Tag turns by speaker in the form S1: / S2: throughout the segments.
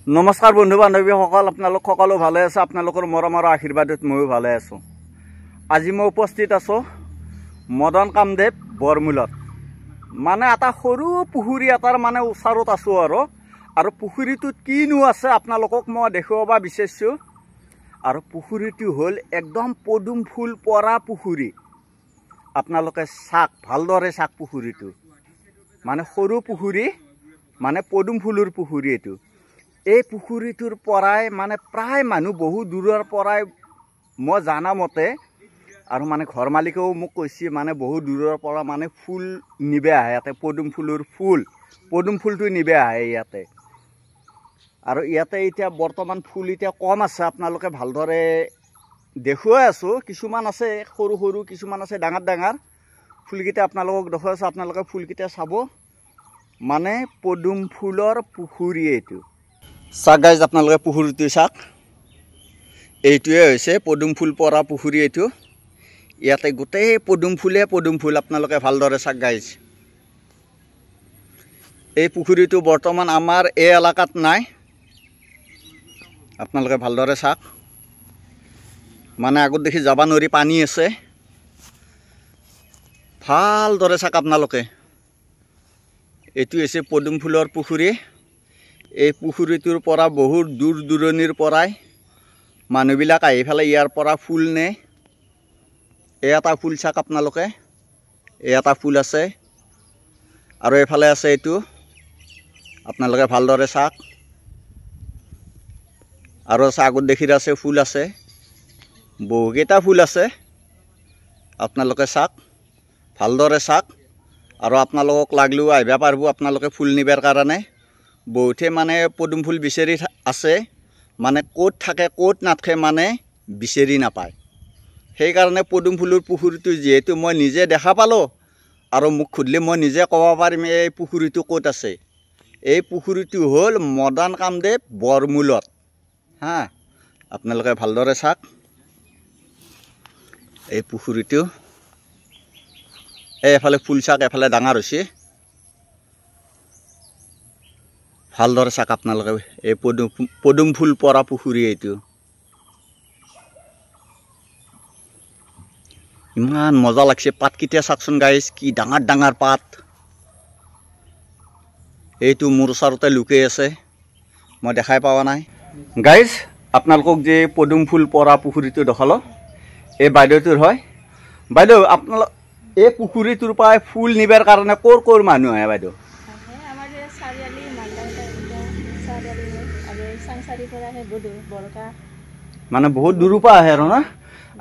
S1: নমস্কাৰ বন্ধু বান্ধৱীসকল, আপোনালোক সকলো ভালে আছে। আপোনালোকৰ মৰমৰ আশীৰ্বাদত ময়ো ভালে আছোঁ। আজি মই উপস্থিত আছোঁ মদন কামদেৱ বৰমূলত। মানে এটা সৰু পুখুৰী এটাৰ মানে ওচৰত আছোঁ আৰু পুখুৰীটোত কিনো আছে আপোনালোকক মই দেখুৱাব বিচাৰিছোঁ। আৰু পুখুৰীটো হ'ল একদম পদুম ফুল পৰা পুখুৰী। আপোনালোকে চাওক, ভালদৰে চাওক পুখুৰীটো। মানে সৰু পুখুৰী, মানে পদুম ফুলৰ পুখুৰী এইটো। এই পুখুৰীটোৰ পৰাই মানে প্ৰায় মানুহ বহু দূৰৰ পৰাই মই জানা মতে আৰু মানে ঘৰ মালিকেও মোক কৈছে, মানে বহু দূৰৰ পৰা মানে ফুল নিবে আহে ইয়াতে। পদুম ফুলৰ পদুম ফুলটো নিবে আহে ইয়াতে। আৰু ইয়াতে এতিয়া বৰ্তমান ফুল এতিয়া কম আছে, আপোনালোকে ভালদৰে দেখুৱাই আছোঁ। কিছুমান আছে সৰু সৰু, কিছুমান আছে ডাঙৰ ডাঙৰ। ফুলকেইটা আপোনালোকক দেখুৱাই আছোঁ, আপোনালোকে ফুলকেইটা চাব। মানে পদুম ফুলৰ পুখুৰী এইটো। চাওক গাইজ, আপোনালোকে পুখুৰীটো চাওক। এইটোৱে হৈছে পদুম ফুল পৰা পুখুৰী এইটো। ইয়াতে গোটেই পদুম ফুল। আপোনালোকে ভালদৰে চাওক গাইজ। এই পুখুৰীটো বৰ্তমান আমাৰ এই এলেকাত নাই। আপোনালোকে ভালদৰে চাওক। মানে আগত দেখি যাব নোৱাৰি, পানী আছে। ভালদৰে চাওক আপোনালোকে। এইটো হৈছে পদুম ফুলৰ পুখুৰী। এই পুখুৰীটোৰ পৰা বহুত দূৰ দূৰণিৰ পৰাই মানুহবিলাক আহি পেলাই ইয়াৰ পৰা ফুল নে। এই এটা ফুল চাওক আপোনালোকে, এই এটা ফুল আছে আৰু এইফালে আছে এইটো। আপোনালোকে ভালদৰে চাওক। আৰু আগত দেখি আছে ফুল আছে, বহুকেইটা ফুল আছে। আপোনালোকে চাওক, ভালদৰে চাওক। আৰু আপোনালোকক লাগলেও আহিব পাৰিব আপোনালোকে ফুল নিবৰ কাৰণে। বহুতে মানে পদুম ফুল বিচাৰি আছে, মানে ক'ত থাকে ক'ত নাথাকে মানে বিচাৰি নাপায়। সেইকাৰণে পদুম ফুলৰ পুখুৰীটো যিহেতু মই নিজে দেখা পালোঁ আৰু মোক সুধিলে মই নিজে ক'ব পাৰিম এই পুখুৰীটো ক'ত আছে। এই পুখুৰীটো হ'ল মদন কামদেৱ বৰমূলত। হা, আপোনালোকে ভালদৰে চাওক এই পুখুৰীটো। এইফালে ফুল চাওক, এফালে ডাঙৰ হৈছে। ভালদৰে চাওক আপোনালোকে। এই পদুম ফুল পৰা পুখুৰী এইটো। ইমান মজা লাগছে। পাতকেইটা চাওকচোন গাইজ, কি ডাঙৰ ডাঙৰ পাত। এইটো মোৰ ওচৰতে লুকাই আছে, মই দেখাই পোৱা নাই। গাইজ, আপোনালোকক যে পদুম ফুল পৰা পুখুৰীটো দেখালোঁ, এই বাইদেউটোৰ হয়। বাইদেউ, আপোনালোক এই পুখুৰীটোৰ পৰা ফুল নিবৰ কাৰণে ক'ৰ মানুহ আহে বাইদেউ? মানে বহুত দূৰৰ পৰা আহে আৰু না?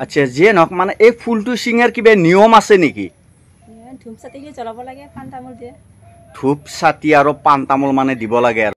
S1: আচ্ছা, যিয়ে নহওক, মানে এই ফুলটো ছিঙাৰ কিবা নিয়ম আছে নেকি? ধূপ চাতি আৰু পাণ তামোল মানে দিব লাগে আৰু।